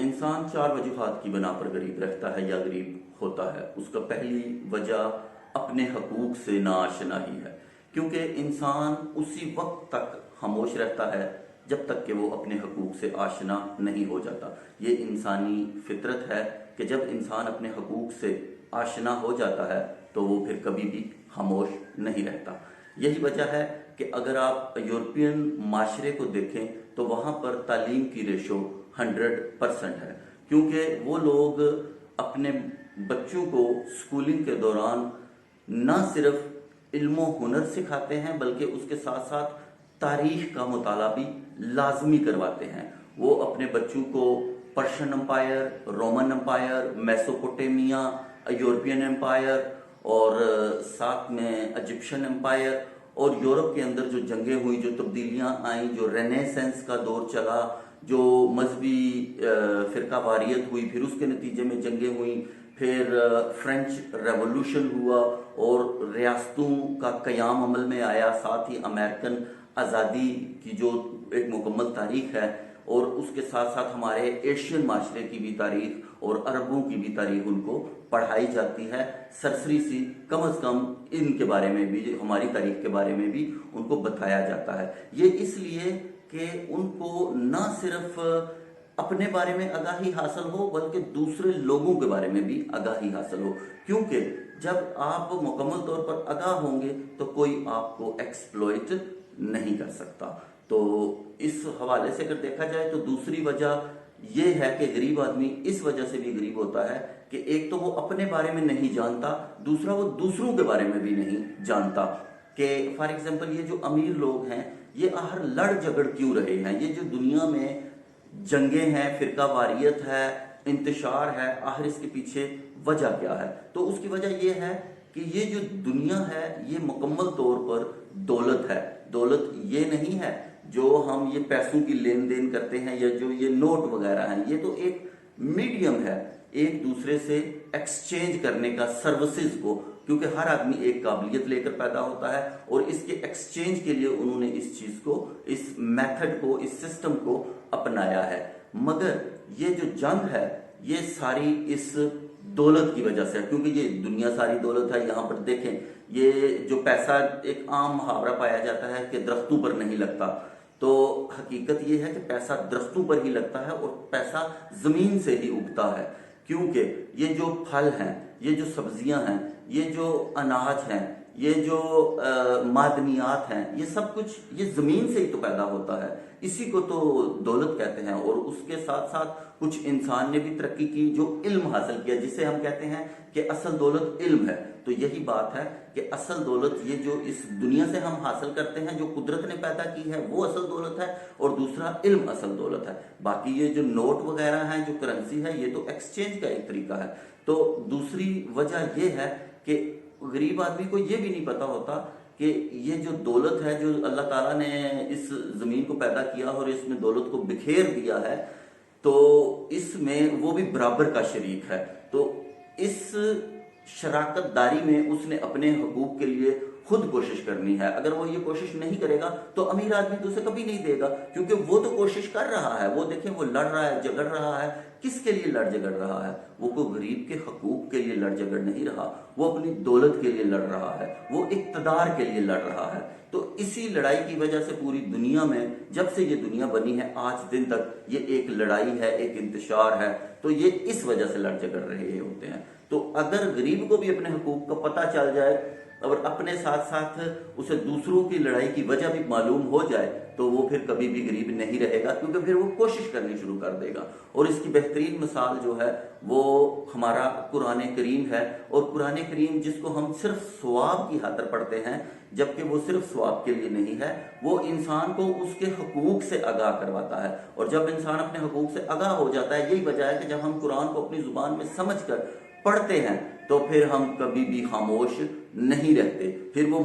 انسان چار وجوہات کی بنا پر غریب رہتا ہے یا غریب ہوتا ہے۔ اس کا پہلی وجہ اپنے حقوق سے ناآشنائی ہے، کیونکہ انسان اسی وقت تک خاموش رہتا ہے جب تک کہ وہ اپنے حقوق سے آشنا نہیں ہو جاتا۔ یہ انسانی فطرت ہے کہ جب انسان اپنے حقوق سے آشنا ہو جاتا ہے تو وہ پھر کبھی بھی خاموش نہیں رہتا۔ یہی وجہ ہے کہ اگر آپ یورپین معاشرے کو دیکھیں تو وہاں پر تعلیم کی ریشو 100% ہے، کیونکہ وہ لوگ اپنے بچوں کو سکولنگ کے دوران نہ صرف علم و ہنر سکھاتے ہیں بلکہ اس کے ساتھ ساتھ تاریخ کا مطالعہ بھی لازمی کرواتے ہیں۔ وہ اپنے بچوں کو Persian empire, Roman empire, Mesopotamia, European empire اور ساتھ میں ایجپشن امپائر اور یورپ کے اندر جو جنگیں ہوئی، جو تبدیلیاں آئیں، جو رینیسنس کا دور چلا، جو مذہبی فرقہ واریت ہوئی، پھر اس کے نتیجے میں جنگیں ہوئیں، پھر فرینچ ریولوشن ہوا اور ریاستوں کا قیام عمل میں آیا، ساتھ ہی امریکن آزادی کی جو ایک مکمل تاریخ ہے، اور اس کے ساتھ ساتھ ہمارے ایشین معاشرے کی بھی تاریخ اور عربوں کی بھی تاریخ ان کو پڑھائی جاتی ہے، سرسری سی کم از کم ان کے بارے میں بھی، ہماری تاریخ کے بارے میں بھی ان کو بتایا جاتا ہے۔ یہ اس لیے کہ ان کو نہ صرف اپنے بارے میں آگاہی حاصل ہو بلکہ دوسرے لوگوں کے بارے میں بھی آگاہی حاصل ہو، کیونکہ جب آپ مکمل طور پر آگاہ ہوں گے تو کوئی آپ کو ایکسپلوئٹ نہیں کر سکتا۔ تو اس حوالے سے اگر دیکھا جائے تو دوسری وجہ یہ ہے کہ غریب آدمی اس وجہ سے بھی غریب ہوتا ہے کہ ایک تو وہ اپنے بارے میں نہیں جانتا، دوسرا وہ دوسروں کے بارے میں بھی نہیں جانتا۔ کہ فار ایگزامپل یہ جو امیر لوگ ہیں یہ آخر لڑ جھگڑ کیوں رہے ہیں؟ یہ جو دنیا میں جنگیں ہیں، فرقہ واریت ہے، انتشار ہے، آخر اس کے پیچھے وجہ کیا ہے؟ تو اس کی وجہ یہ ہے کہ یہ جو دنیا ہے یہ مکمل طور پر دولت ہے۔ دولت یہ نہیں ہے جو ہم یہ پیسوں کی لین دین کرتے ہیں یا جو یہ نوٹ وغیرہ ہیں، یہ تو ایک میڈیم ہے ایک دوسرے سے ایکسچینج کرنے کا سروسز کو، کیونکہ ہر آدمی ایک قابلیت لے کر پیدا ہوتا ہے اور اس کے ایکسچینج کے لیے انہوں نے اس چیز کو، اس میتھڈ کو، اس سسٹم کو اپنایا ہے۔ مگر یہ جو جنگ ہے یہ ساری اس دولت کی وجہ سے ہے، کیونکہ یہ دنیا ساری دولت ہے۔ یہاں پر دیکھیں یہ جو پیسہ، ایک عام محاورہ پایا جاتا ہے کہ درختوں پر نہیں لگتا، تو حقیقت یہ ہے کہ پیسہ درختوں پر ہی لگتا ہے اور پیسہ زمین سے ہی اگتا ہے، کیونکہ یہ جو پھل ہیں، یہ جو سبزیاں ہیں، یہ جو اناج ہیں، یہ جو معدنیات ہیں، یہ سب کچھ یہ زمین سے ہی تو پیدا ہوتا ہے، اسی کو تو دولت کہتے ہیں۔ اور اس کے ساتھ ساتھ کچھ انسان نے بھی ترقی کی جو علم حاصل کیا، جسے ہم کہتے ہیں کہ اصل دولت علم ہے۔ تو یہی بات ہے کہ اصل دولت یہ جو اس دنیا سے ہم حاصل کرتے ہیں، جو قدرت نے پیدا کی ہے، وہ اصل دولت ہے، اور دوسرا علم اصل دولت ہے۔ باقی یہ جو نوٹ وغیرہ ہیں، جو کرنسی ہے، یہ تو ایکسچینج کا ایک طریقہ ہے۔ تو دوسری وجہ یہ ہے کہ غریب آدمی کو یہ بھی نہیں پتا ہوتا کہ یہ جو دولت ہے، جو اللہ تعالیٰ نے اس زمین کو پیدا کیا اور اس میں دولت کو بکھیر دیا ہے، تو اس میں وہ بھی برابر کا شریک ہے۔ تو اس شراکت داری میں اس نے اپنے حقوق کے لیے خود کوشش کرنی ہے۔ اگر وہ یہ کوشش نہیں کرے گا تو امیر آدمی تو اسے کبھی نہیں دے گا، کیونکہ وہ تو کوشش کر رہا ہے۔ وہ دیکھیں وہ لڑ رہا ہے، جھگڑ رہا ہے، کس کے لیے لڑ جھگڑ رہا ہے؟ وہ کوئی غریب کے حقوق کے لیے لڑ جھگڑ نہیں رہا، وہ اپنی دولت کے لیے لڑ رہا ہے، وہ اقتدار کے لیے لڑ رہا ہے۔ تو اسی لڑائی کی وجہ سے پوری دنیا میں، جب سے یہ دنیا بنی ہے آج دن تک، یہ ایک لڑائی ہے، ایک انتشار ہے، تو یہ اس وجہ سے لڑ جھگڑ رہے ہوتے ہیں۔ تو اگر غریب کو بھی اپنے حقوق کا پتہ چل جائے اور اپنے ساتھ ساتھ اسے دوسروں کی لڑائی کی وجہ بھی معلوم ہو جائے تو وہ پھر کبھی بھی غریب نہیں رہے گا، کیونکہ پھر وہ کوشش کرنی شروع کر دے گا۔ اور اس کی بہترین مثال جو ہے وہ ہمارا قرآن کریم ہے، اور قرآن کریم جس کو ہم صرف ثواب کی خاطر پڑھتے ہیں، جبکہ وہ صرف ثواب کے لیے نہیں ہے، وہ انسان کو اس کے حقوق سے آگاہ کرواتا ہے۔ اور جب انسان اپنے حقوق سے آگاہ ہو جاتا ہے، یہی وجہ ہے کہ جب ہم قرآن کو اپنی زبان میں سمجھ کر پڑھتے ہیں تو پھر ہم کبھی بھی خاموش نہیں رہتے، پھر وہ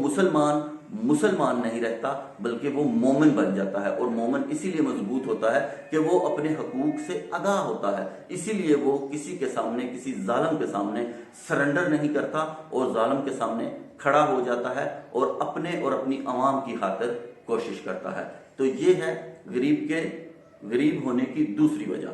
مسلمان نہیں رہتا بلکہ وہ مومن بن جاتا ہے۔ اور مومن اسی لیے مضبوط ہوتا ہے کہ وہ اپنے حقوق سے آگاہ ہوتا ہے، اسی لیے وہ کسی کے سامنے، کسی ظالم کے سامنے سرنڈر نہیں کرتا اور ظالم کے سامنے کھڑا ہو جاتا ہے اور اپنے اور اپنی عوام کی خاطر کوشش کرتا ہے۔ تو یہ ہے غریب ہونے کی دوسری وجہ۔